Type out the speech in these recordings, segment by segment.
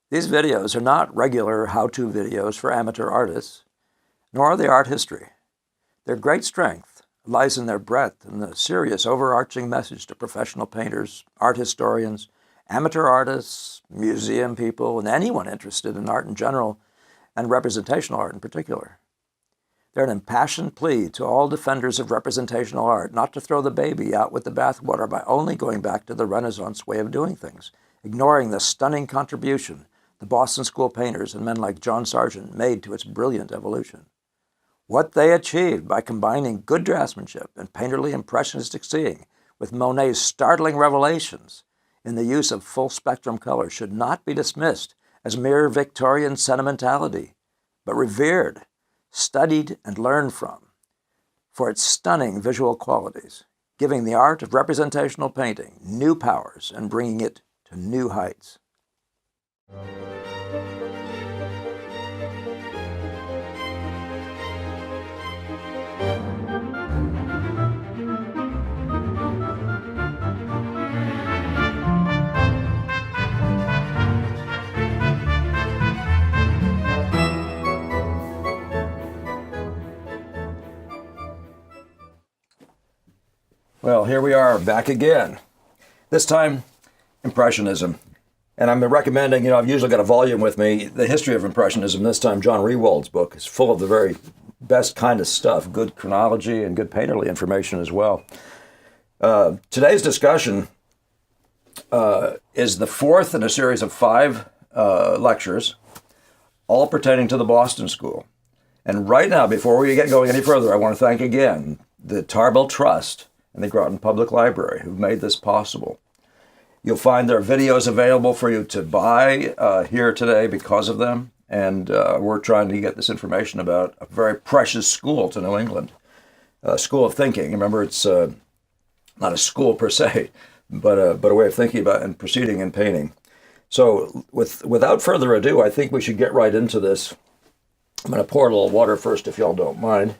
These videos are not regular how-to videos for amateur artists, nor are they art history. Their great strength lies in their breadth and the serious overarching message to professional painters, art historians, amateur artists, museum people, and anyone interested in art in general and representational art in particular. They're an impassioned plea to all defenders of representational art not to throw the baby out with the bathwater by only going back to the Renaissance way of doing things, ignoring the stunning contribution the Boston School painters and men like John Sargent made to its brilliant evolution. What they achieved by combining good draftsmanship and painterly impressionistic seeing with Monet's startling revelations in the use of full-spectrum color should not be dismissed as mere Victorian sentimentality, but revered, studied, and learned from for its stunning visual qualities, giving the art of representational painting new powers and bringing it to new heights. Well, here we are back again. This time, Impressionism. And I'm recommending, I've usually got a volume with me, The History of Impressionism. This time, John Rewald's book is full of the very best kind of stuff, good chronology and good painterly information as well. Today's discussion is the fourth in a series of 5 lectures, all pertaining to the Boston School. And right now, before we get going any further, I want to thank again the Tarbell Trust and the Groton Public Library who've made this possible. You'll find their videos available for you to buy here today because of them. And we're trying to get this information about a very precious school to New England, a school of thinking. Remember, it's not a school per se, but a way of thinking about and proceeding in painting. So without further ado, I think we should get right into this. I'm going to pour a little water first, if y'all don't mind.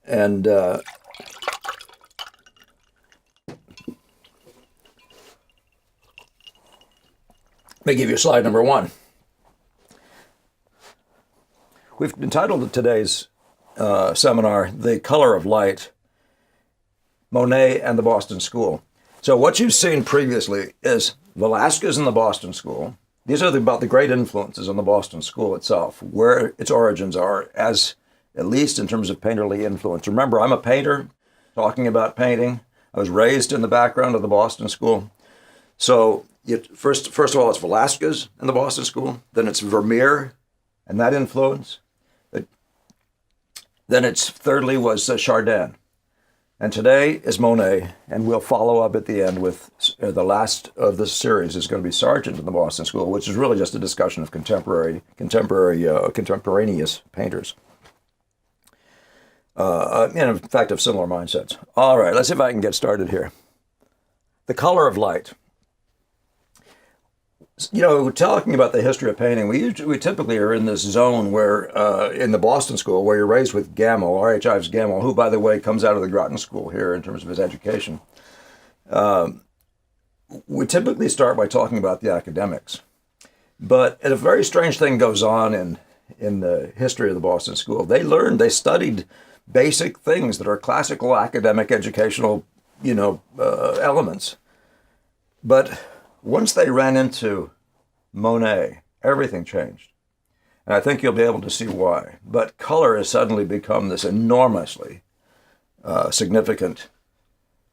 And let me give you slide number 1. We've entitled today's seminar, The Color of Light, Monet and the Boston School. So what you've seen previously is Velázquez and the Boston School. These are about the great influences on the Boston School itself, where its origins are, as at least in terms of painterly influence. Remember, I'm a painter talking about painting. I was raised in the background of the Boston School. So first of all, it's Velázquez and the Boston School. Then it's Vermeer and that influence. Then it's thirdly was Chardin. And today is Monet, and we'll follow up at the end with the last of the series is going to be Sargent in the Boston School, which is really just a discussion of contemporaneous painters. And in fact, of similar mindsets. All right, let's see if I can get started here. The color of light. Talking about the history of painting, we typically are in this zone where, in the Boston School, where you're raised with Gamel, R.H. Ives Gamel, who, by the way, comes out of the Groton School here in terms of his education. We typically start by talking about the academics. But a very strange thing goes on in the history of the Boston School. They studied basic things that are classical academic educational, elements. But once they ran into Monet, everything changed. And I think you'll be able to see why. But color has suddenly become this enormously significant,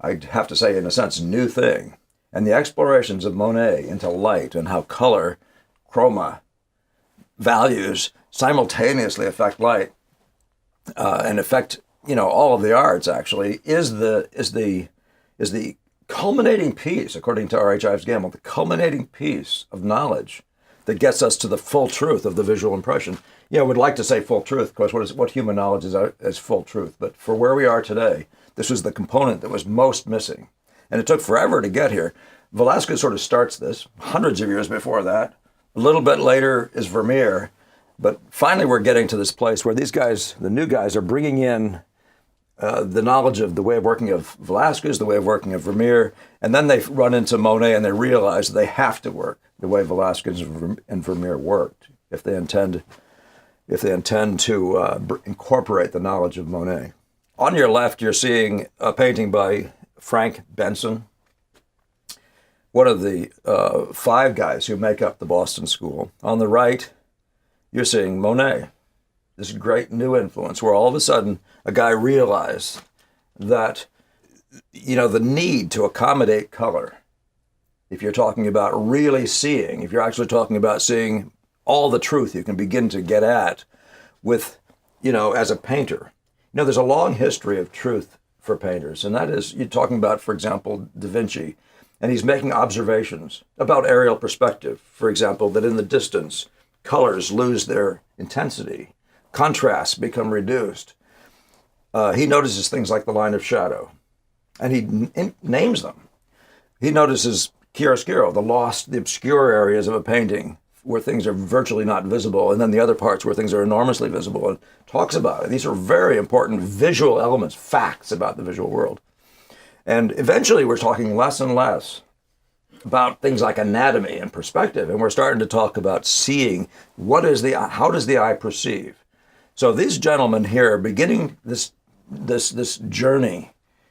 I'd have to say, in a sense, new thing. And the explorations of Monet into light and how color, chroma, values simultaneously affect light and affect, all of the arts, actually, is the culminating piece, according to R.H. Ives Gamel, the culminating piece of knowledge that gets us to the full truth of the visual impression. We'd like to say full truth, of course, what human knowledge is full truth. But for where we are today, this was the component that was most missing. And it took forever to get here. Velázquez sort of starts this, hundreds of years before that. A little bit later is Vermeer. But finally, we're getting to this place where these guys, the new guys, are bringing in the knowledge of the way of working of Velázquez, the way of working of Vermeer, and then they run into Monet and they realize they have to work the way Velázquez and Vermeer worked if they intend to incorporate the knowledge of Monet. On your left, you're seeing a painting by Frank Benson, one of the 5 guys who make up the Boston School. On the right, you're seeing Monet, this great new influence where all of a sudden a guy realized that, the need to accommodate color, if you're talking about really seeing, if you're actually talking about seeing all the truth you can begin to get at with, as a painter. There's a long history of truth for painters, and that is, you're talking about, for example, Da Vinci, and he's making observations about aerial perspective, for example, that in the distance, colors lose their intensity, contrasts become reduced. He notices things like the line of shadow, and he names them. He notices chiaroscuro, the obscure areas of a painting where things are virtually not visible, and then the other parts where things are enormously visible, and talks about it. These are very important visual elements, facts about the visual world. And eventually we're talking less and less about things like anatomy and perspective, and we're starting to talk about seeing how does the eye perceive. So these gentlemen here are beginning this journey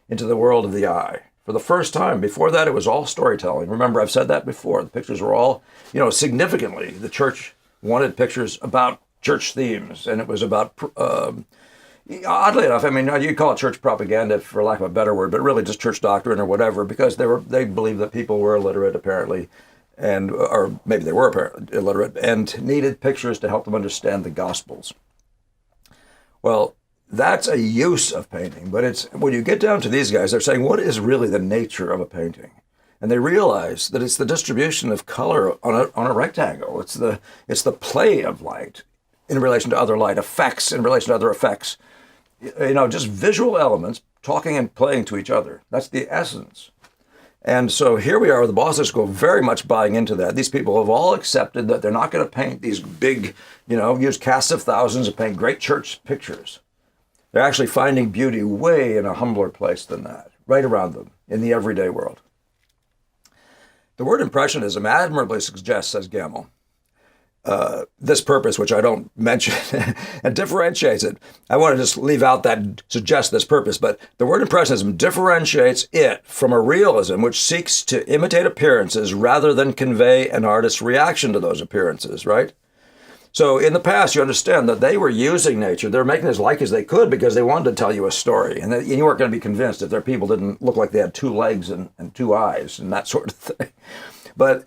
into the world of the eye for the first time. Before that, it was all storytelling. Remember, I've said that before. The pictures were all, significantly, the church wanted pictures about church themes, and it was about, oddly enough, you call it church propaganda, for lack of a better word, but really just church doctrine or whatever, because they believed that people were illiterate, apparently, or maybe they were apparently illiterate, and needed pictures to help them understand the Gospels. Well, that's a use of painting, but it's when you get down to these guys, they're saying, what is really the nature of a painting? And they realize that it's the distribution of color on a rectangle. It's the play of light in relation to other light, effects in relation to other effects. Just visual elements talking and playing to each other. That's the essence. And so here we are with the Boston School very much buying into that. These people have all accepted that they're not going to paint these big, use casts of thousands to paint great church pictures. They're actually finding beauty way in a humbler place than that, right around them, in the everyday world. The word Impressionism admirably suggests, says Gamble, this purpose, which I don't mention, and differentiates it. I want to just leave out that suggests this purpose, but the word Impressionism differentiates it from a realism which seeks to imitate appearances rather than convey an artist's reaction to those appearances, right? So in the past, you understand that they were using nature. They were making it as like as they could because they wanted to tell you a story. And you weren't going to be convinced if their people didn't look like they had 2 legs and 2 eyes and that sort of thing. But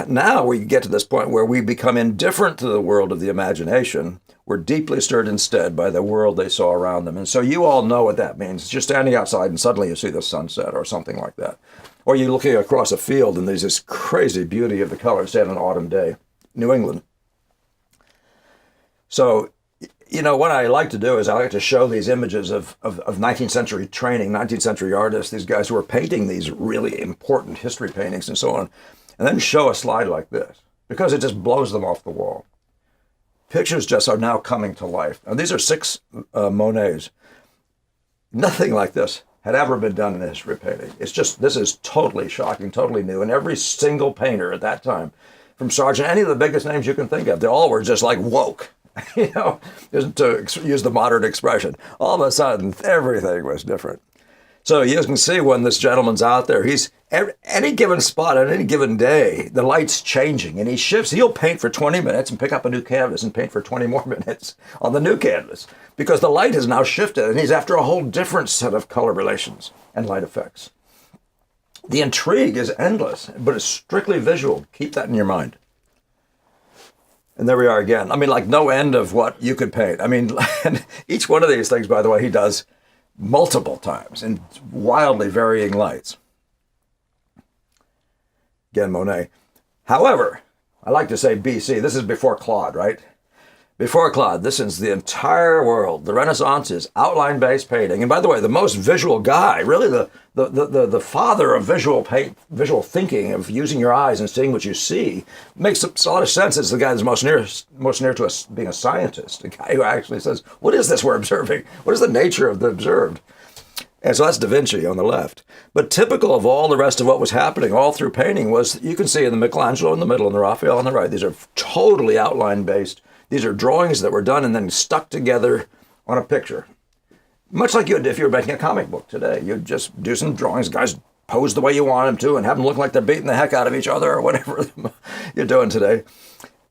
now we get to this point where we become indifferent to the world of the imagination. We're deeply stirred instead by the world they saw around them. And so you all know what that means. It's just standing outside and suddenly you see the sunset or something like that. Or you're looking across a field and there's this crazy beauty of the colors, say on an autumn day, New England. So, what I like to do is I like to show these images of 19th century training, 19th century artists, these guys who are painting these really important history paintings and so on, and then show a slide like this, because it just blows them off the wall. Pictures just are now coming to life. Now, these are 6 Monets. Nothing like this had ever been done in the history of painting. This is totally shocking, totally new, and every single painter at that time, from Sargent, any of the biggest names you can think of, they all were just like woke. To use the modern expression, all of a sudden, everything was different. So you can see when this gentleman's out there, he's any given spot on any given day, the light's changing and he shifts. He'll paint for 20 minutes and pick up a new canvas and paint for 20 more minutes on the new canvas because the light has now shifted and he's after a whole different set of color relations and light effects. The intrigue is endless, but it's strictly visual. Keep that in your mind. And there we are again. Like no end of what you could paint. And each one of these things, by the way, he does multiple times in wildly varying lights. Again, Monet. However, I like to say BC. This is before Claude, right? Before Claude, this is the entire world. The Renaissance is outline-based painting. And by the way, the most visual guy, really the father of visual thinking, of using your eyes and seeing what you see, makes a lot of sense. It's the guy that's most near to us being a scientist, a guy who actually says, what is this we're observing? What is the nature of the observed? And so that's Da Vinci on the left. But typical of all the rest of what was happening all through painting was, you can see in the Michelangelo in the middle and the Raphael on the right, these are totally outline-based. These are drawings that were done and then stuck together on a picture. Much like you would if you were making a comic book today. You'd just do some drawings, guys pose the way you want them to and have them look like they're beating the heck out of each other or whatever you're doing today.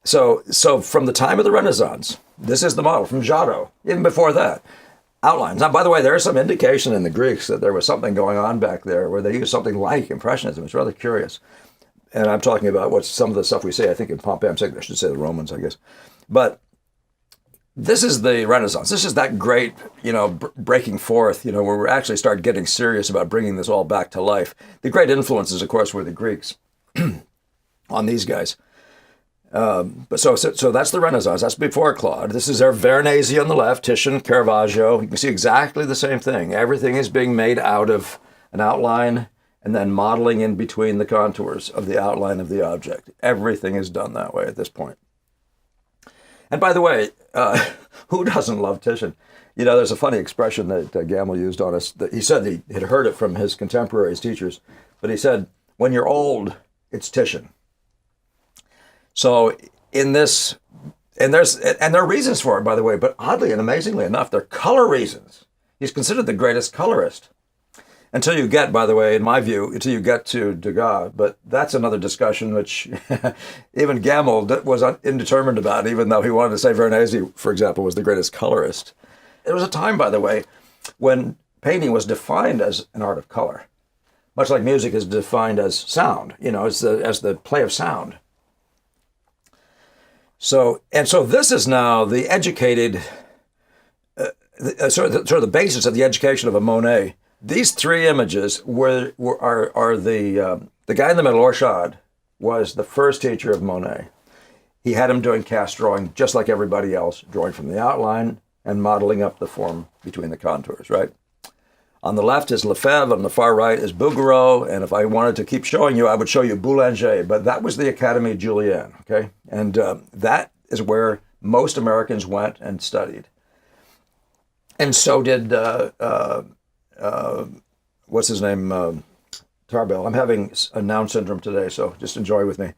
So from the time of the Renaissance, this is the model from Giotto, even before that. Outlines. Now, by the way, there is some indication in the Greeks that there was something going on back there where they used something like Impressionism. It's rather curious. And I'm talking about what some of the stuff we say, I think in Pompeii, I should say the Romans, I guess. But this is the Renaissance. This is that great, breaking forth, where we actually start getting serious about bringing this all back to life. The great influences, of course, were the Greeks on these guys. But so that's the Renaissance. That's before Claude. This is our Veronese on the left, Titian, Caravaggio. You can see exactly the same thing. Everything is being made out of an outline and then modeling in between the contours of the outline of the object. Everything is done that way at this point. And by the way, who doesn't love Titian? There's a funny expression that Gamble used on us. That he said he had heard it from his contemporaries, teachers, but he said, when you're old, it's Titian. So in this, and there are reasons for it, by the way, but oddly and amazingly enough, they're color reasons. He's considered the greatest colorist. Until you get, by the way, in my view, until you get to Degas, but that's another discussion which even Gamble was indeterminate about, even though he wanted to say Veronese, for example, was the greatest colorist. There was a time, by the way, when painting was defined as an art of color, much like music is defined as sound, as the play of sound. So this is now the educated, sort of the basis of the education of a Monet. These three images are the guy in the middle, Orchard, was the first teacher of Monet. He had him doing cast drawing just like everybody else, drawing from the outline and modeling up the form between the contours, right? On the left is Lefebvre, on the far right is Bouguereau, and if I wanted to keep showing you, I would show you Boulanger, but that was the Académie Julienne, okay? And that is where most Americans went and studied. And so did, what's his name, Tarbell. I'm having a noun syndrome today, so just enjoy with me.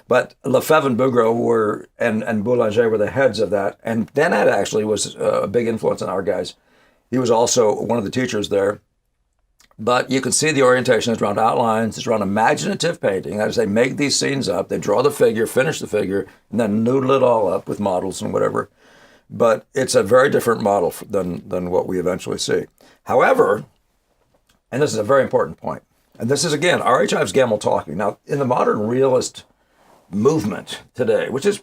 But Lefebvre and Bouguereau and Boulanger were the heads of that, and Dennett actually was a big influence on our guys. He was also one of the teachers there. But you can see the orientation is around outlines, it's around imaginative painting. That is, they make these scenes up, they draw the figure, finish the figure, and then noodle it all up with models and whatever. But it's a very different model than what we eventually see. However, and this is a very important point, and this is, again, R.H. Ives Gamble talking. Now, in the modern realist movement today, which is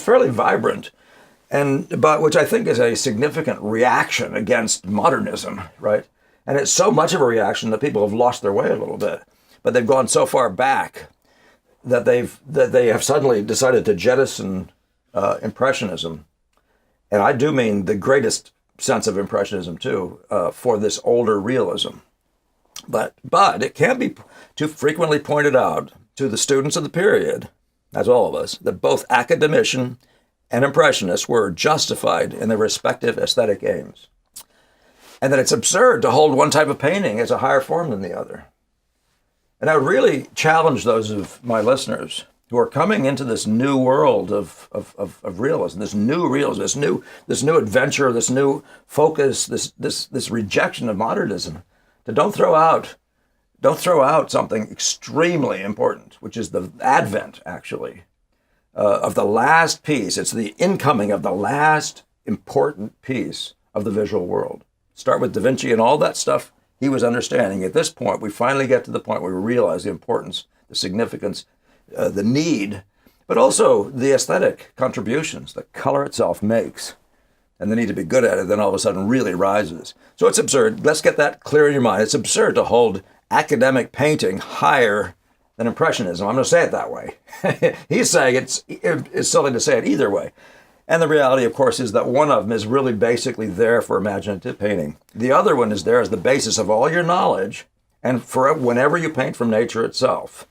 fairly vibrant, but which I think is a significant reaction against modernism, right? And it's so much of a reaction that people have lost their way a little bit. But they've gone so far back that they have suddenly decided to jettison Impressionism. And I do mean the greatest sense of Impressionism too, for this older realism. But it can be too frequently pointed out to the students of the period, as all of us, that both academician and Impressionists were justified in their respective aesthetic aims. And that it's absurd to hold one type of painting as a higher form than the other. And I really challenge those of my listeners who are coming into this new world of realism, this new realism, this new adventure, this new focus, this rejection of modernism, to don't throw out something extremely important, which is the advent, actually, of the last piece. It's the incoming of the last important piece of the visual world. Start with Da Vinci and all that stuff he was understanding. At this point, we finally get to the point where we realize the importance, the significance, the need, but also the aesthetic contributions that color itself makes. And the need to be good at it then all of a sudden really rises. So it's absurd. Let's get that clear in your mind. It's absurd to hold academic painting higher than Impressionism. I'm going to say it that way. He's saying it's silly to say it either way. And the reality, of course, is that one of them is really basically there for imaginative painting. The other one is there as the basis of all your knowledge and for whenever you paint from nature itself.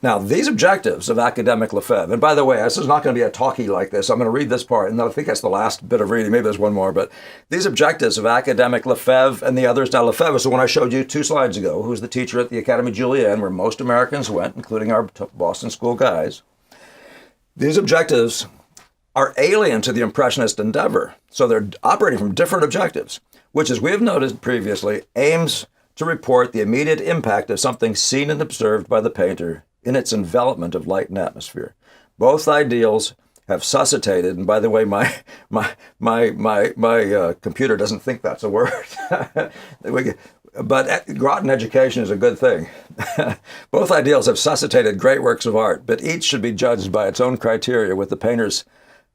Now, these objectives of academic Lefebvre, and by the way, this is not going to be a talkie like this. I'm going to read this part, and I think that's the last bit of reading. Maybe there's one more, but these objectives of academic Lefebvre and the others. Now, Lefebvre is the one I showed you 2 slides ago, who was the teacher at the Academy Julienne, where most Americans went, including our Boston School guys. These objectives are alien to the Impressionist endeavor, so they're operating from different objectives, which, as we have noted previously, aims to report the immediate impact of something seen and observed by the painter in its envelopment of light and atmosphere. Both ideals have suscitated, and by the way, my computer doesn't think that's a word, but Groton education is a good thing. Both ideals have suscitated great works of art, but each should be judged by its own criteria with the painter's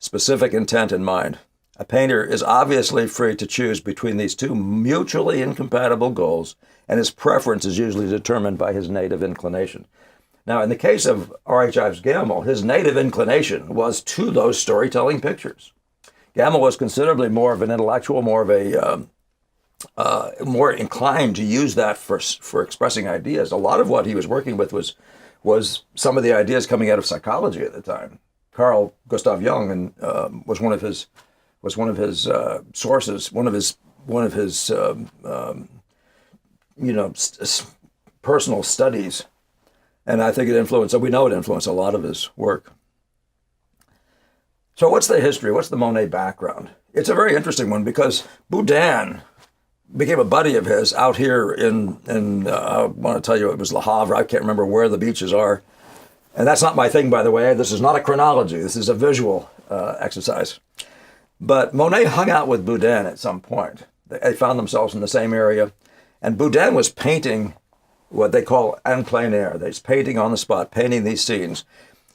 specific intent in mind. A painter is obviously free to choose between these two mutually incompatible goals, and his preference is usually determined by his native inclination. Now, in the case of R.H. Ives Gammel, his native inclination was to those storytelling pictures. Gammel was considerably more of an intellectual, more of a more inclined to use that for expressing ideas. A lot of what he was working with was some of the ideas coming out of psychology at the time. Carl Gustav Jung was one of his sources, one of his personal studies. And I think it influenced, so we know it influenced a lot of his work. So what's the history? What's the Monet background? It's a very interesting one because Boudin became a buddy of his out here in I want to tell you, it was Le Havre. I can't remember where the beaches are. And that's not my thing, by the way. This is not a chronology. This is a visual exercise. But Monet hung out with Boudin at some point. They found themselves in the same area. And Boudin was painting what they call en plein air. He's painting on the spot, painting these scenes.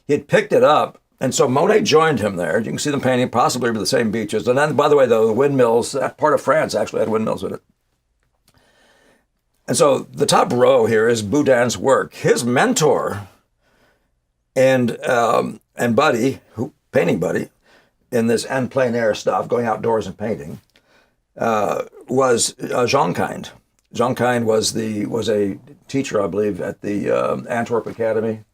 He had picked it up, and so Monet joined him there. You can see them painting possibly over the same beaches. And then, by the way, the windmills, that part of France actually had windmills in it. And so the top row here is Boudin's work. His mentor and buddy, painting buddy, in this en plein air stuff, going outdoors and painting, was Jean Kind. Jean Kind was a teacher, I believe, at the Antwerp Academy.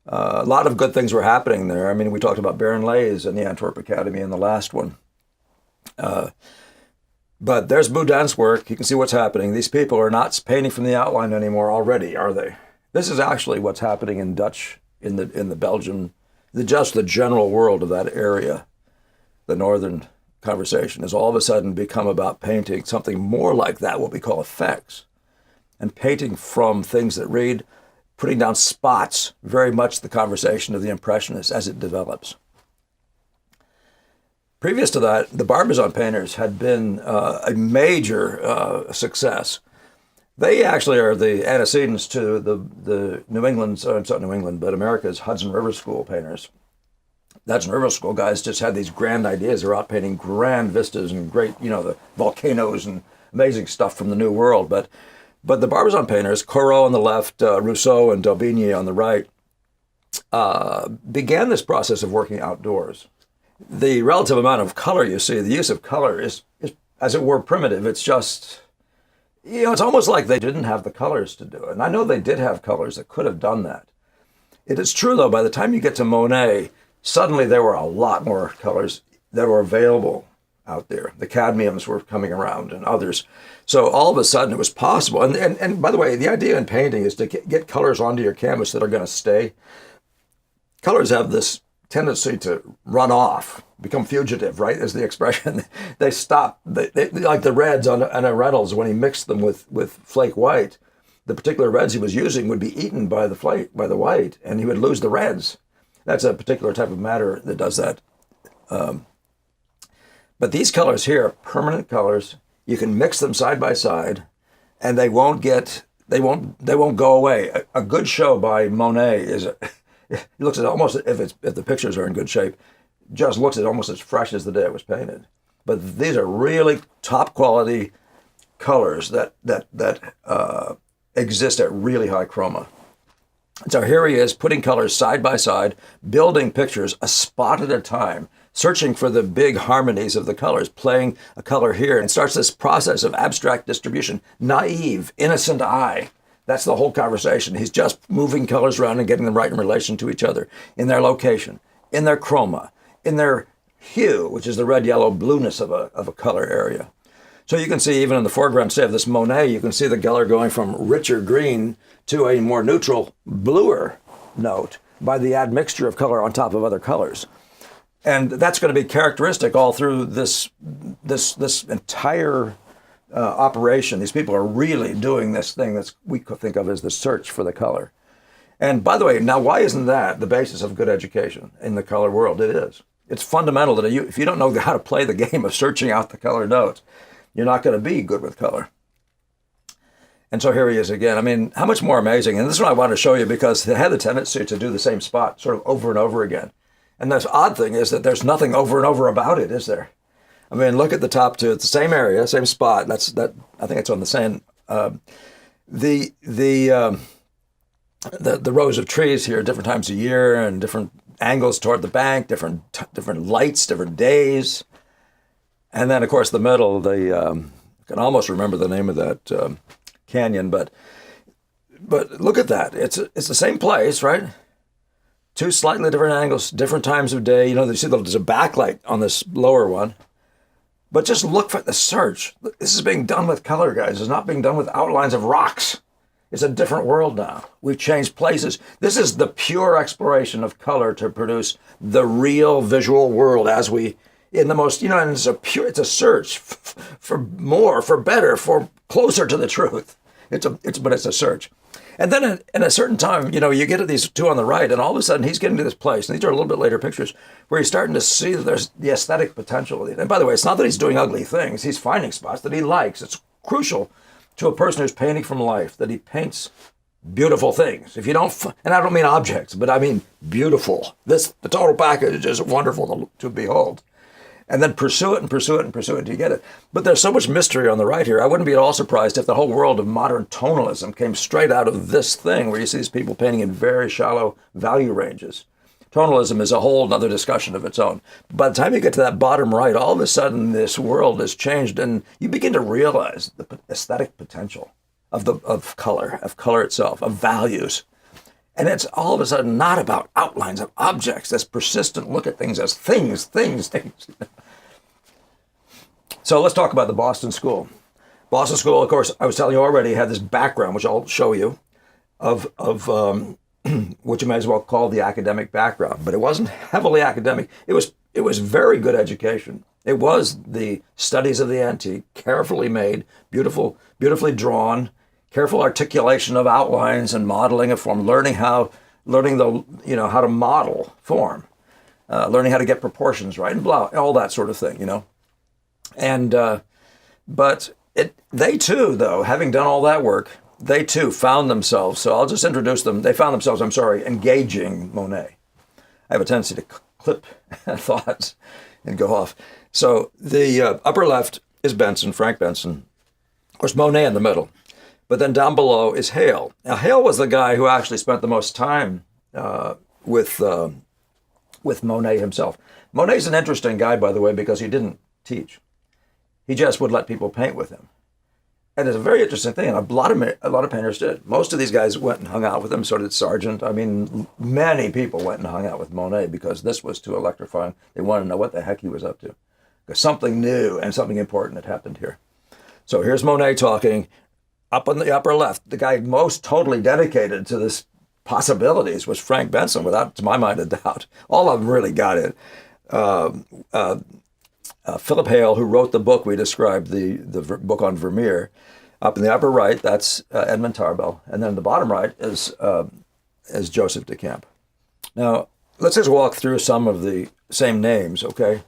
A lot of good things were happening there. I mean, we talked about Baron Leys and the Antwerp Academy in the last one. But there's Boudin's work. You can see what's happening. These people are not painting from the outline anymore already, are they? This is actually what's happening in Dutch, in the Belgian, just the general world of that area, the northern conversation has all of a sudden become about painting something more like that, what we call effects, and painting from things that read, putting down spots, very much the conversation of the Impressionists as it develops. Previous to that, the Barbizon painters had been a major success. They actually are the antecedents to the New England's, it's not New England, but America's Hudson River School painters. The Hudson River School guys just had these grand ideas. They're out painting grand vistas and great, the volcanoes and amazing stuff from the New World. But the Barbizon painters, Corot on the left, Rousseau and Daubigny on the right, began this process of working outdoors. The relative amount of color you see, the use of color is as it were, primitive. It's just, it's almost like they didn't have the colors to do it. And I know they did have colors that could have done that. It is true, though, by the time you get to Monet, suddenly there were a lot more colors that were available out there. The cadmiums were coming around and others. So all of a sudden it was possible. And by the way, the idea in painting is to get colors onto your canvas that are going to stay. Colors have this tendency to run off, become fugitive, right? Is the expression. They stop. They like the reds on a Reynolds, when he mixed them with flake white, the particular reds he was using would be eaten by the white, and he would lose the reds. That's a particular type of matter that does that. But these colors here are permanent colors. You can mix them side by side, and they won't go away. A good show by Monet is, it looks at almost, if the pictures are in good shape, just looks at almost as fresh as the day it was painted. But these are really top quality colors that exist at really high chroma. So here he is putting colors side by side, building pictures a spot at a time, searching for the big harmonies of the colors, playing a color here, and starts this process of abstract distribution. Naive, innocent eye. That's the whole conversation. He's just moving colors around and getting them right in relation to each other, in their location, in their chroma, in their hue, which is the red, yellow, blueness of a color area. So you can see even in the foreground, say, of this Monet, you can see the color going from richer green to a more neutral, bluer note by the admixture of color on top of other colors. And that's going to be characteristic all through this entire operation. These people are really doing this thing that we could think of as the search for the color. And by the way, now why isn't that the basis of good education in the color world? It is. It's fundamental that if you don't know how to play the game of searching out the color notes, you're not going to be good with color. And so here he is again. I mean, how much more amazing? And this is what I want to show you because it had the tendency to do the same spot sort of over and over again. And the odd thing is that there's nothing over and over about it, is there? I mean, look at the top two. It's the same area, same spot. I think it's on the same. The rows of trees here, different times of year and different angles toward the bank, different lights, different days. And then, of course, the middle, I can almost remember the name of that canyon, but look at that. It's the same place, right? Two slightly different angles, different times of day. You know, you see there's a backlight on this lower one. But just look for the search. This is being done with color, guys. It's not being done with outlines of rocks. It's a different world now. We've changed places. This is the pure exploration of color to produce the real visual world as we, in the most, and it's a search for more, for better, for closer to the truth. But it's a search. And then in a certain time, you get to these two on the right, and all of a sudden he's getting to this place, and these are a little bit later pictures, where he's starting to see that there's the aesthetic potential. And by the way, it's not that he's doing ugly things. He's finding spots that he likes. It's crucial to a person who's painting from life that he paints beautiful things. If you don't, and I don't mean objects, but I mean beautiful. The total package is wonderful to behold. And then pursue it and pursue it and pursue it until you get it. But there's so much mystery on the right here. I wouldn't be at all surprised if the whole world of modern tonalism came straight out of this thing where you see these people painting in very shallow value ranges. Tonalism is a whole other discussion of its own. By the time you get to that bottom right, all of a sudden this world has changed and you begin to realize the aesthetic potential of color itself, of values. And it's all of a sudden not about outlines of objects, this persistent look at things as things. So let's talk about the Boston School. Boston School, of course, I was telling you already, had this background, which I'll show you, of which you might as well call the academic background. But it wasn't heavily academic. It was very good education. It was the studies of the antique, carefully made, beautifully drawn, careful articulation of outlines and modeling of form, learning how to model form, learning how to get proportions right, and all that sort of thing, And but they too, though, having done all that work, they too found themselves. So I'll just introduce them. They found themselves, engaging Monet. I have a tendency to clip thoughts and go off. So the upper left is Frank Benson. Of course, Monet in the middle. But then down below is Hale. Now, Hale was the guy who actually spent the most time with Monet himself. Monet's an interesting guy, by the way, because he didn't teach. He just would let people paint with him. And it's a very interesting thing, and a lot of painters did. Most of these guys went and hung out with him, so did Sargent. I mean, many people went and hung out with Monet because this was too electrifying. They wanted to know what the heck he was up to. Because something new and something important had happened here. So here's Monet talking. Up on the upper left, the guy most totally dedicated to this possibilities was Frank Benson, without, to my mind, a doubt. All of them really got it. Philip Hale, who wrote the book we described, the book on Vermeer, up in the upper right, that's Edmund Tarbell, and then the bottom right is Joseph de Kamp. Now, let's just walk through some of the same names, okay?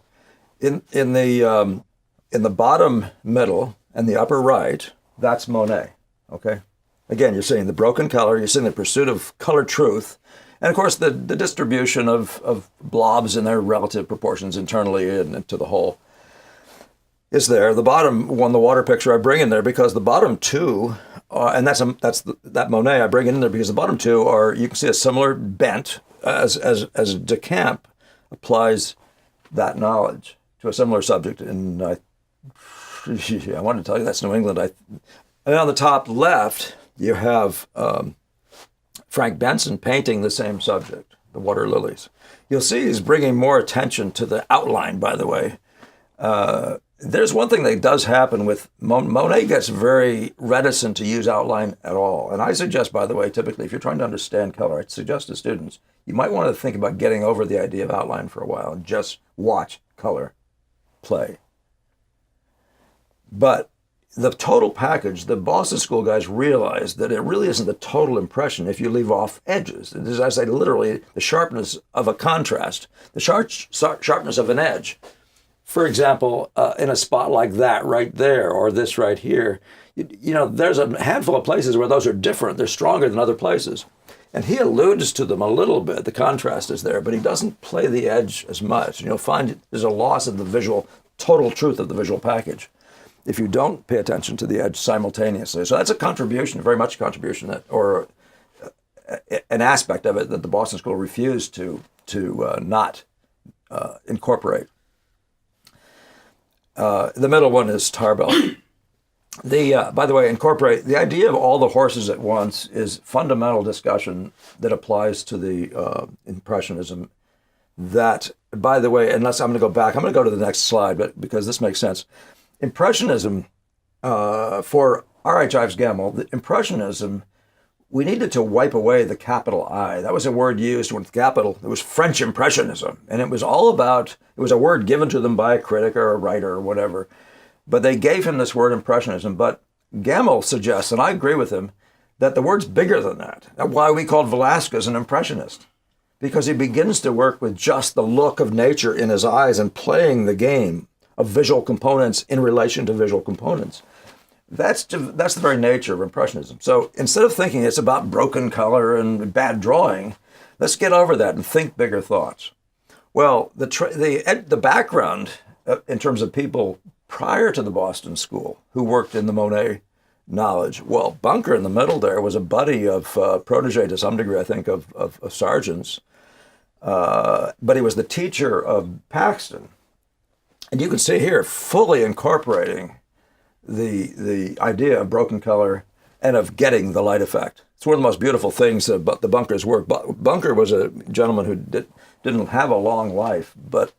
In the bottom middle and the upper right, that's Monet, okay? Again, you're seeing the broken color, you're seeing the pursuit of color truth, and of course the distribution of blobs in their relative proportions internally and to the whole. is there. The bottom one, the water picture, I bring in there because the bottom two, and that Monet I bring in there because the bottom two are, you can see a similar bent as de Kamp applies that knowledge to a similar subject. And I wanted to tell you that's New England. And on the top left, you have Frank Benson painting the same subject, the water lilies. You'll see he's bringing more attention to the outline, by the way. There's one thing that does happen with Monet gets very reticent to use outline at all. And I suggest, by the way, typically, if you're trying to understand color, I suggest to students, you might want to think about getting over the idea of outline for a while and just watch color play. But the total package, the Boston School guys realized that it really isn't the total impression if you leave off edges. It is, as I say, literally the sharpness of a contrast, the sharpness of an edge. For example, in a spot like that right there, or this right here, you know, there's a handful of places where those are different. They're stronger than other places. And he alludes to them a little bit. The contrast is there, but he doesn't play the edge as much. And you'll find there's a loss of the visual, total truth of the visual package if you don't pay attention to the edge simultaneously. So that's a contribution, very much a contribution, or an aspect of it that the Boston School refused to not incorporate. The middle one is Tarbell. By the way, incorporate the idea of all the horses at once is fundamental discussion that applies to the Impressionism. That, by the way, unless I'm going to go back, I'm going to go to the next slide, but because this makes sense. Impressionism, for R.H. Ives Gemmell, the Impressionism, we needed to wipe away the capital I. That was a word used with capital. It was French Impressionism. And it was all about, it was a word given to them by a critic or a writer or whatever. But they gave him this word Impressionism. But Gemmell suggests, and I agree with him, that the word's bigger than that. That's why we called Velázquez an Impressionist. Because he begins to work with just the look of nature in his eyes and playing the game of visual components in relation to visual components. That's the very nature of Impressionism. So instead of thinking it's about broken color and bad drawing, let's get over that and think bigger thoughts. Well, the background in terms of people prior to the Boston School who worked in the Monet knowledge, well, Bunker in the middle there was a buddy of, protege to some degree, I think, of Sargent's, but he was the teacher of Paxton. And you can see here, fully incorporating the idea of broken color and of getting the light effect. It's one of the most beautiful things about the Bunker's work. Bunker was a gentleman who didn't have a long life, but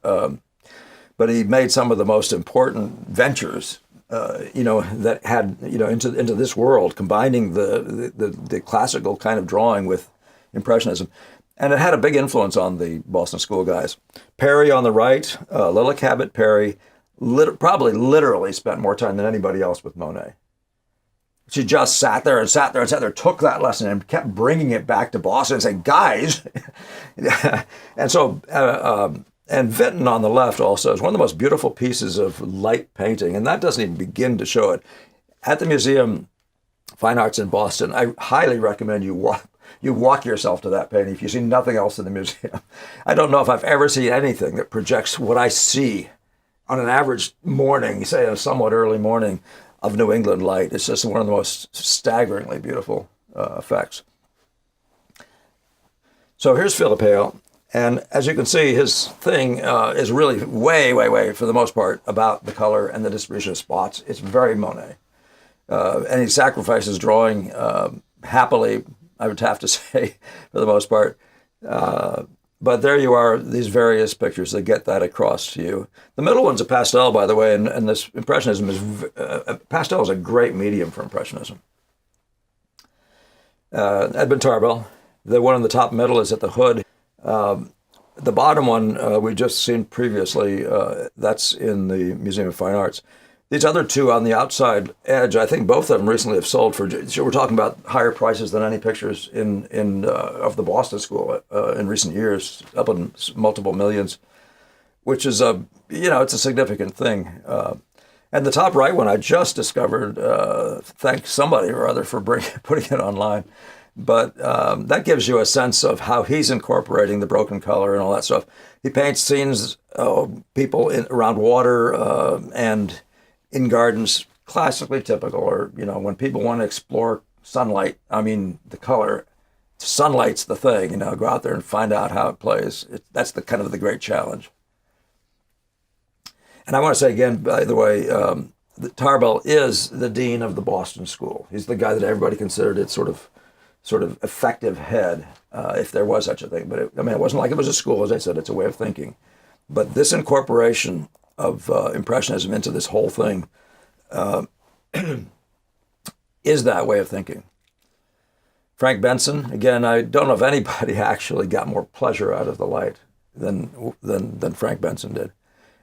he made some of the most important ventures, that had, into this world, combining the classical kind of drawing with Impressionism. And it had a big influence on the Boston School guys. Perry on the right, Lilla Cabot Perry, probably literally spent more time than anybody else with Monet. She just sat there, took that lesson and kept bringing it back to Boston and saying, guys. And so, and Vinton on the left also is one of the most beautiful pieces of light painting, and that doesn't even begin to show it. At the Museum of Fine Arts in Boston, I highly recommend you walk yourself to that painting if you see nothing else in the museum. I don't know if I've ever seen anything that projects what I see on an average morning, say a somewhat early morning of New England light. It's just one of the most staggeringly beautiful effects. So here's Philip Hale. And as you can see, his thing is really way, for the most part, about the color and the distribution of spots. It's very Monet. And he sacrifices drawing happily, I would have to say, for the most part. But there you are, these various pictures that get that across to you. The middle one's a pastel, by the way, and this Impressionism is, pastel is a great medium for Impressionism. Edmund Tarbell, the one in the top middle is at the hood. The bottom one we've just seen previously, that's in the Museum of Fine Arts. These other two on the outside edge, I think both of them recently have sold for, so we're talking about higher prices than any pictures of the Boston School in recent years, up in multiple millions, which is it's a significant thing. And the top right one I just discovered, thank somebody or other for putting it online. But that gives you a sense of how he's incorporating the broken color and all that stuff. He paints scenes, people around water, and in gardens, classically typical, or, when people want to explore sunlight, the color, sunlight's the thing, go out there and find out how it plays. That's the kind of the great challenge. And I want to say again, by the way, Tarbell is the dean of the Boston School. He's the guy that everybody considered its sort of effective head, if there was such a thing. But it wasn't like it was a school, as I said, it's a way of thinking. But this incorporation of Impressionism into this whole thing is that way of thinking. Frank Benson, again, I don't know if anybody actually got more pleasure out of the light than Frank Benson did.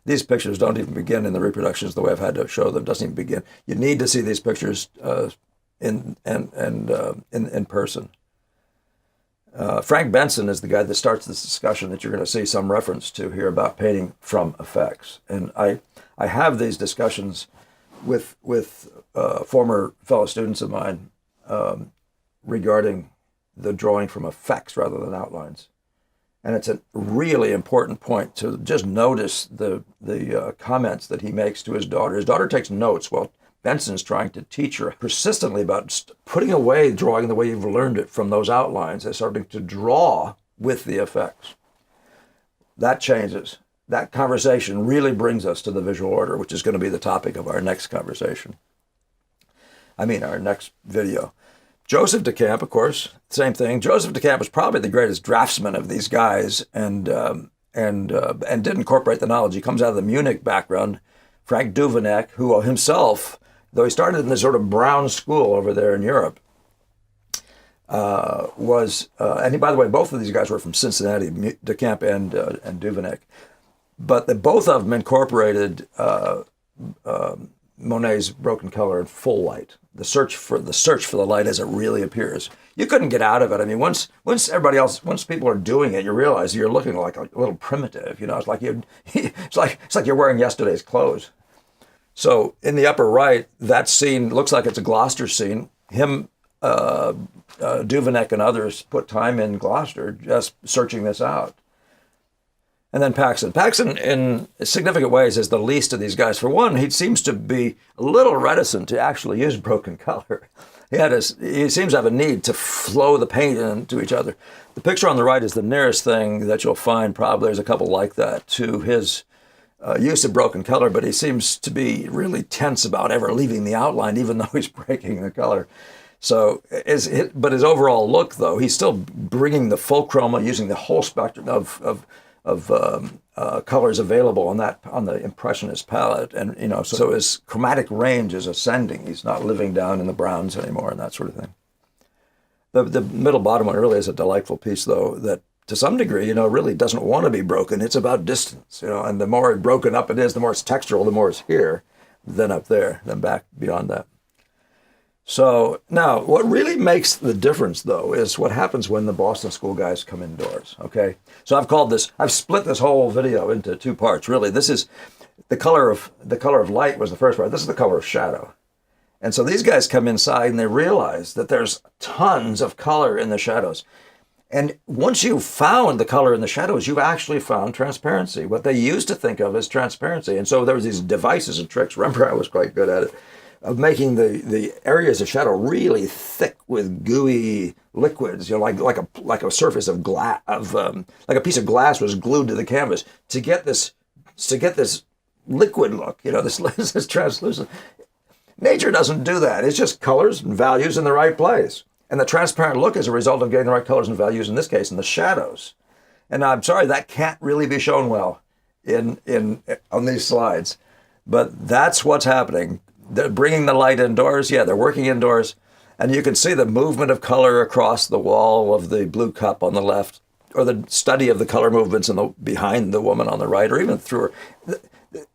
These pictures don't even begin in the reproductions the way I've had to show them. Doesn't even begin. You need to see these pictures in person. Frank Benson is the guy that starts this discussion that you're going to see some reference to here about painting from effects. And I have these discussions with former fellow students of mine regarding the drawing from effects rather than outlines. And it's a really important point to just notice the comments that he makes to his daughter. His daughter takes notes while Benson's trying to teach her persistently about putting away drawing the way you've learned it from those outlines and starting to draw with the effects. That changes. That conversation really brings us to the visual order, which is going to be the topic of our next conversation. Our next video. Joseph de Kamp, of course, same thing. Joseph de Kamp was probably the greatest draftsman of these guys, and did incorporate the knowledge. He comes out of the Munich background. Frank Duveneck, who himself, though he started in this sort of brown school over there in Europe, and by the way, both of these guys were from Cincinnati, de Kamp and Duveneck, but both of them incorporated Monet's broken color in full light. The search for the light as it really appears. You couldn't get out of it. Once people are doing it, you realize you're looking like a little primitive. It's like it's like you're wearing yesterday's clothes. So in the upper right, that scene looks like it's a Gloucester scene. Him, Duveneck and others put time in Gloucester just searching this out. And then Paxson. Paxson, in significant ways, is the least of these guys. For one, he seems to be a little reticent to actually use broken color. He seems to have a need to flow the paint into each other. The picture on the right is the nearest thing that you'll find, probably there's a couple like that, to his use of broken color, but he seems to be really tense about ever leaving the outline, even though he's breaking the color. So, but his overall look, though, he's still bringing the full chroma, using the whole spectrum of colors available on the Impressionist palette, and so his chromatic range is ascending. He's not living down in the browns anymore and that sort of thing. The middle bottom one really is a delightful piece, though, that to some degree, really doesn't want to be broken. It's about distance, and the more broken up it is, the more it's textural, the more it's here than up there, than back beyond that. So now, what really makes the difference, though, is what happens when the Boston School guys come indoors, okay? So I've split this whole video into two parts, really. This is the color of light was the first part. This is the color of shadow. And so these guys come inside and they realize that there's tons of color in the shadows. And once you've found the color in the shadows, you've actually found transparency, what they used to think of as transparency. And so there was these devices and tricks. Rembrandt was quite good at it, of making the areas of shadow really thick with gooey liquids, like a surface of glass, like a piece of glass was glued to the canvas to get this liquid look, this translucent. Nature doesn't do that. It's just colors and values in the right place. And the transparent look is a result of getting the right colors and values, in this case, in the shadows. And I'm sorry, that can't really be shown well on these slides. But that's what's happening. They're bringing the light indoors. Yeah, they're working indoors. And you can see the movement of color across the wall of the blue cup on the left, or the study of the color movements behind the woman on the right, or even through the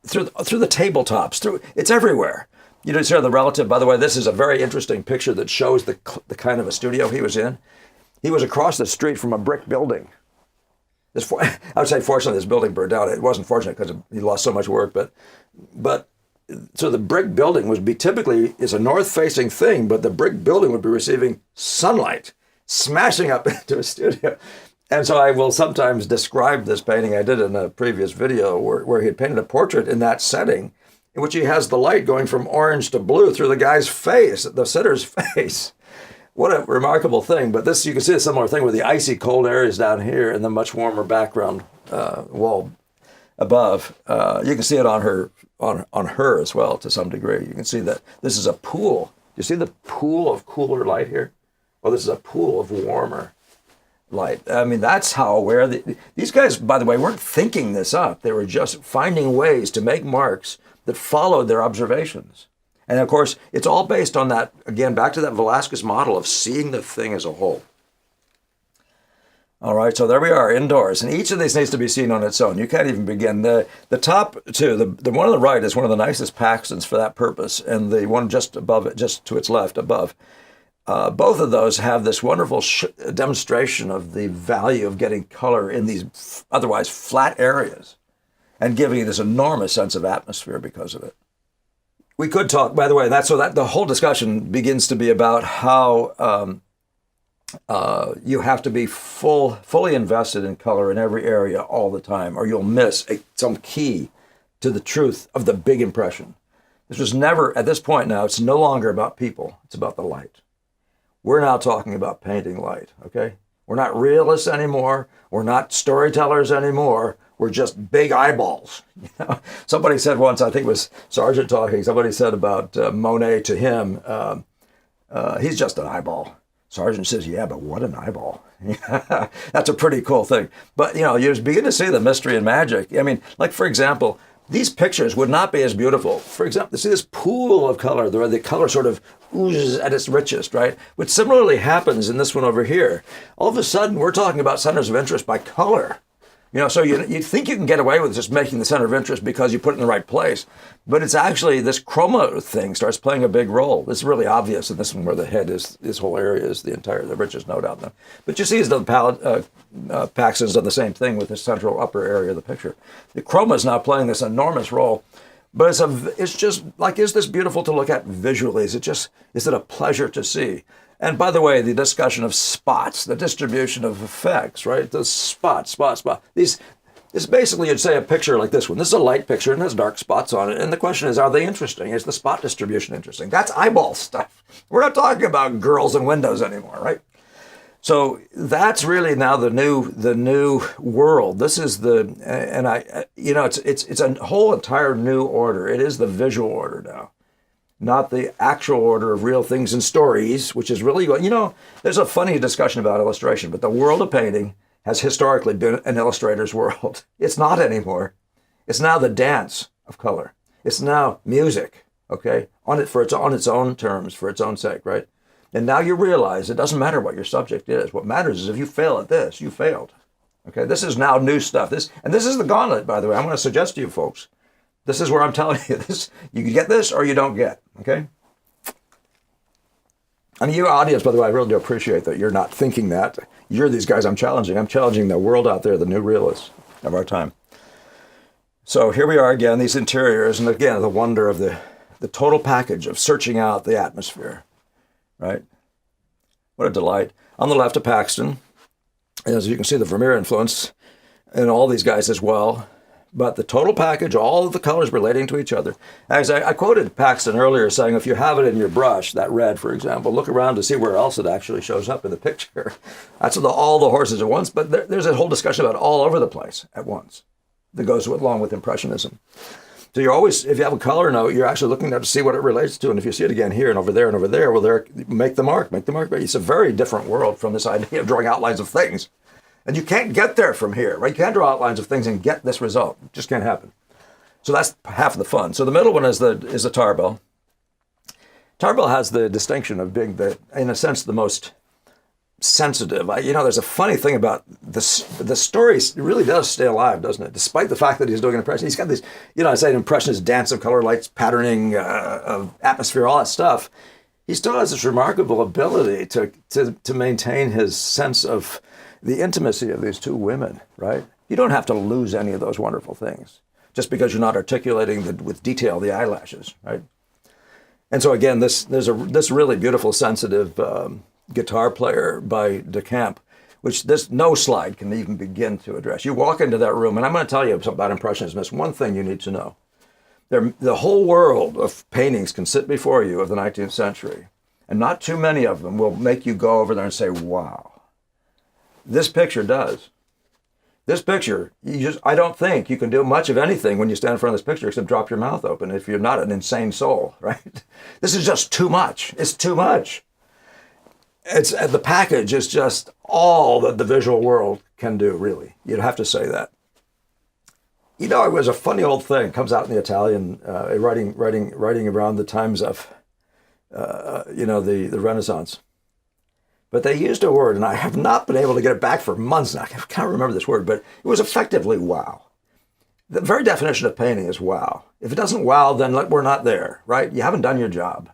tabletops. It's everywhere. You know, the relative, by the way, this is a very interesting picture that shows the kind of a studio he was in. He was across the street from a brick building. I would say, fortunately, this building burned down. It wasn't fortunate because he lost so much work, but so the brick building typically is a north-facing thing, but the brick building would be receiving sunlight, smashing up into a studio. And so I will sometimes describe this painting I did in a previous video where he had painted a portrait in that setting, in which he has the light going from orange to blue through the guy's face, the sitter's face. What a remarkable thing. But this, you can see a similar thing with the icy cold areas down here and the much warmer background wall above. You can see it on her as well to some degree. You can see that this is a pool. You see the pool of cooler light here? Well, this is a pool of warmer light. I mean, that's how aware these guys, by the way, weren't thinking this up. They were just finding ways to make marks that followed their observations. And of course, it's all based on that, again, back to that Velázquez model of seeing the thing as a whole. All right, so there we are, indoors. And each of these needs to be seen on its own. You can't even begin. The top two, the one on the right is one of the nicest Paxtons for that purpose. And the one just above it, just to its left above, both of those have this wonderful demonstration of the value of getting color in these otherwise flat areas and giving you this enormous sense of atmosphere because of it. We could talk, by the way, that the whole discussion begins to be about how you have to be fully invested in color in every area all the time, or you'll miss some key to the truth of the big impression. This was never, at this point now, it's no longer about people, it's about the light. We're now talking about painting light, okay? We're not realists anymore. We're not storytellers anymore. We're just big eyeballs. You know? Somebody said once, I think it was Sargent talking, somebody said about Monet to him, he's just an eyeball. Sargent says, yeah, but what an eyeball. That's a pretty cool thing. But, you know, you begin to see the mystery and magic. I mean, like, for example, these pictures would not be as beautiful. For example, see this pool of color, where the color sort of oozes at its richest, right? Which similarly happens in this one over here. All of a sudden, we're talking about centers of interest by color. You know, so you think you can get away with just making the center of interest because you put it in the right place. But it's actually this chroma thing starts playing a big role. It's really obvious in this one where the head is, this whole area is the richest, no doubt. But you see as the Paxton's done the same thing with the central upper area of the picture. The chroma is now playing this enormous role. But it's just like, is this beautiful to look at visually? Is it a pleasure to see? And by the way, the discussion of spots, the distribution of effects, right? The spot. This basically, you'd say a picture like this one. This is a light picture and there's dark spots on it. And the question is, are they interesting? Is the spot distribution interesting? That's eyeball stuff. We're not talking about girls and windows anymore, right? So that's really now the new world. This is it's a whole entire new order. It is the visual order now, not the actual order of real things and stories, which is really, there's a funny discussion about illustration, but the world of painting has historically been an illustrator's world. It's not anymore. It's now the dance of color. It's now music, okay, on its own terms, for its own sake, right? And now you realize it doesn't matter what your subject is. What matters is if you fail at this, you failed. Okay, this is now new stuff. This is the gauntlet, by the way. I'm going to suggest to you folks, this is where I'm telling you this. You can get this or you don't get, okay? I mean, your audience, by the way, I really do appreciate that you're not thinking that. You're these guys I'm challenging. I'm challenging the world out there, the new realists of our time. So here we are again, these interiors, and again, the wonder of the total package of searching out the atmosphere. Right? What a delight. On the left of Paxton, as you can see, the Vermeer influence in all these guys as well. But the total package, all of the colors relating to each other. As I quoted Paxton earlier saying, if you have it in your brush, that red, for example, look around to see where else it actually shows up in the picture. That's all the horses at once, but there's a whole discussion about all over the place at once that goes along with Impressionism. So you're always, if you have a color note, you're actually looking there to see what it relates to. And if you see it again here and over there, well, there, make the mark. But it's a very different world from this idea of drawing outlines of things. And you can't get there from here, right? You can't draw outlines of things and get this result. It just can't happen. So that's half of the fun. So the middle one is the tarbell. Tarbell has the distinction of being in a sense, the most sensitive. There's a funny thing about this. The story really does stay alive, doesn't it? Despite the fact that he's doing an impression. He's got this, I say an impressionist dance of color, lights, patterning, of atmosphere, all that stuff. He still has this remarkable ability to maintain his sense of the intimacy of these two women, right? You don't have to lose any of those wonderful things just because you're not articulating with detail the eyelashes, right? And so again, there's this really beautiful, sensitive guitar player by Kamp, which no slide can even begin to address. You walk into that room, and I'm going to tell you about Impressionism. There's one thing you need to know. The whole world of paintings can sit before you of the 19th century, and not too many of them will make you go over there and say, wow. This picture does. This picture, I don't think you can do much of anything when you stand in front of this picture except drop your mouth open if you're not an insane soul, right? This is just too much. It's too much. The package is just all that the visual world can do, really. You'd have to say that. You know, it was a funny old thing. It comes out in the Italian, writing around the times of, the Renaissance. But they used a word, and I have not been able to get it back for months now. I can't remember this word, but it was effectively wow. The very definition of painting is wow. If it doesn't wow, then we're not there, right? You haven't done your job.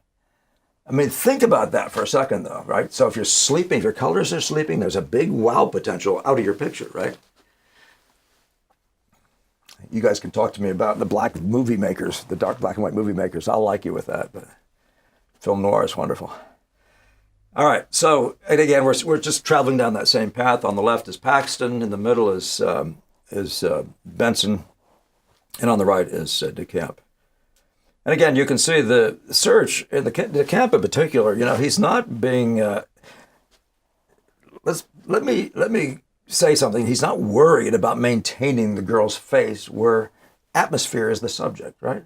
I mean, think about that for a second, though, right? So if you're sleeping, if your colors are sleeping, there's a big wow potential out of your picture, right? You guys can talk to me about the black movie makers, the dark black and white movie makers. I'll like you with that, but film noir is wonderful. All right, so, and again, we're just traveling down that same path. On the left is Paxton, in the middle is Benson, and on the right is De Kamp. And again, you can see the search in the Kamp in particular. You know, he's not being. Let me say something. He's not worried about maintaining the girl's face where atmosphere is the subject, right?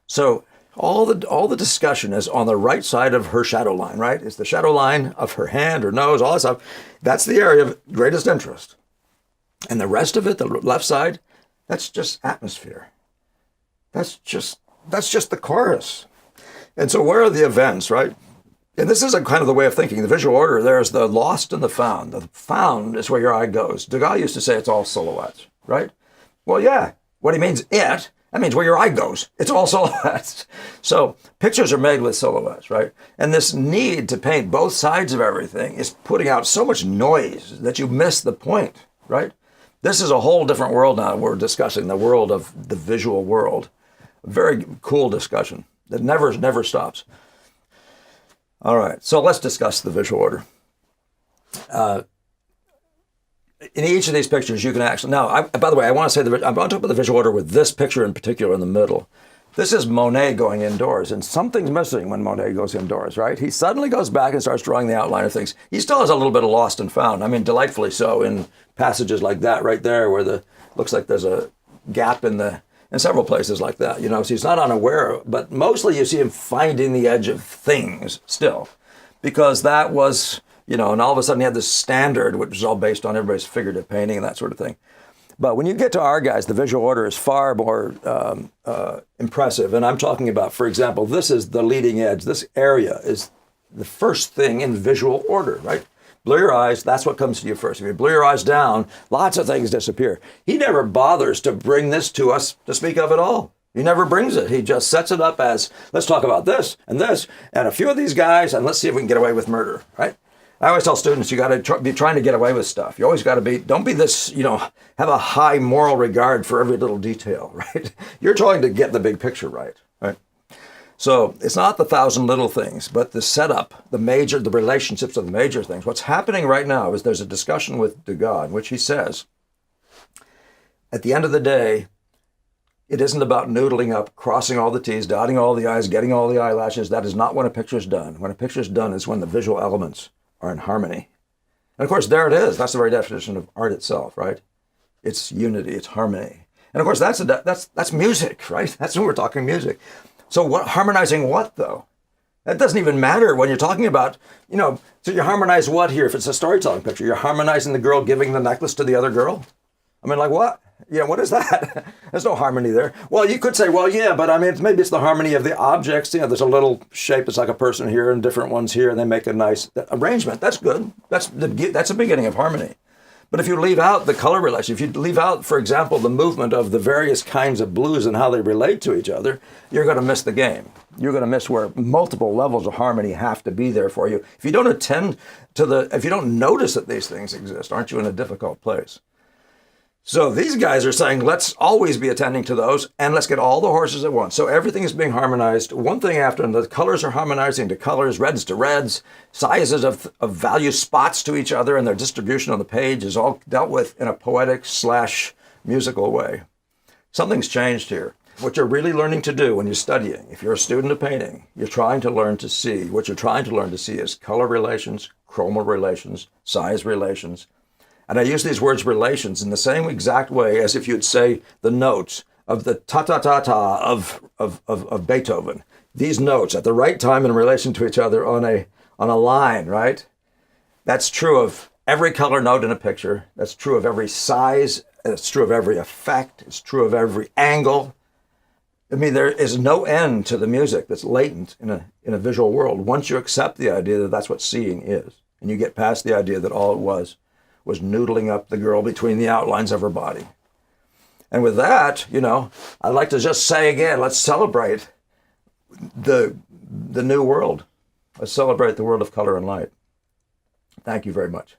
So all the discussion is on the right side of her shadow line, right? It's the shadow line of her hand, her nose, all that stuff. That's the area of greatest interest. And the rest of it, the left side, that's just atmosphere. That's just the chorus. And so where are the events, right? And this is a kind of the way of thinking. The visual order, there's the lost and the found. The found is where your eye goes. Degas used to say it's all silhouettes, right? Well, yeah. What he means, that means where your eye goes. It's all silhouettes. So pictures are made with silhouettes, right? And this need to paint both sides of everything is putting out so much noise that you miss the point, right? This is a whole different world now. We're discussing the world of the visual world. A very cool discussion that never stops. All right, so let's discuss the visual order. In each of these pictures, you can actually, now, by the way, I want to say, I'm going to talk about the visual order with this picture in particular in the middle. This is Monet going indoors, and something's missing when Monet goes indoors, right? He suddenly goes back and starts drawing the outline of things. He still has a little bit of lost and found. I mean, delightfully so in passages like that right there, where looks like there's a gap in several places like that, so he's not unaware, but mostly you see him finding the edge of things still, because that was, and all of a sudden he had this standard, which was all based on everybody's figurative painting and that sort of thing. But when you get to our guys, the visual order is far more impressive. And I'm talking about, for example, this is the leading edge. This area is the first thing in visual order, right? Blur your eyes, that's what comes to you first. If you blur your eyes down, lots of things disappear. He never bothers to bring this to us to speak of at all. He never brings it. He just sets it up as, let's talk about this and a few of these guys, and let's see if we can get away with murder, right? I always tell students, you got to be trying to get away with stuff. You always got to don't be this, have a high moral regard for every little detail, right? You're trying to get the big picture right? So it's not the thousand little things, but the setup, the relationships of the major things. What's happening right now is there's a discussion with Degas in which he says, at the end of the day, it isn't about noodling up, crossing all the T's, dotting all the I's, getting all the eyelashes. That is not when a picture's done. When a picture's done is when the visual elements are in harmony. And of course, there it is. That's the very definition of art itself, right? It's unity, it's harmony. And of course, that's music, right? That's when we're talking music. So harmonizing what, though? That doesn't even matter when you're talking about, so you harmonize what here? If it's a storytelling picture, you're harmonizing the girl giving the necklace to the other girl? I mean, like what? Yeah, what is that? There's no harmony there. Well, you could say, well, yeah, but I mean, maybe it's the harmony of the objects. There's a little shape that's like a person here and different ones here, and they make a nice arrangement. That's good. That's the beginning of harmony. But if you leave out the color relation, if you leave out, for example, the movement of the various kinds of blues and how they relate to each other, you're going to miss the game. You're going to miss where multiple levels of harmony have to be there for you. If you don't if you don't notice that these things exist, aren't you in a difficult place? So these guys are saying, let's always be attending to those, and let's get all the horses at once. So everything is being harmonized, one thing after another. The colors are harmonizing to colors, reds to reds, sizes of value spots to each other, and their distribution on the page is all dealt with in a poetic / musical way. Something's changed here. what you're really learning to do when you're studying, if you're a student of painting, you're trying to learn to see, what you're trying to learn to see is color relations, chromal relations, size relations. And I use these words relations in the same exact way as if you'd say the notes of the ta-ta-ta-ta of Beethoven. These notes at the right time in relation to each other on a line, right? That's true of every color note in a picture. That's true of every size. It's true of every effect. It's true of every angle. I mean, there is no end to the music that's latent in a visual world once you accept the idea that that's what seeing is. And you get past the idea that all it was noodling up the girl between the outlines of her body. And with that, I'd like to just say again, let's celebrate the new world. Let's celebrate the world of color and light. Thank you very much.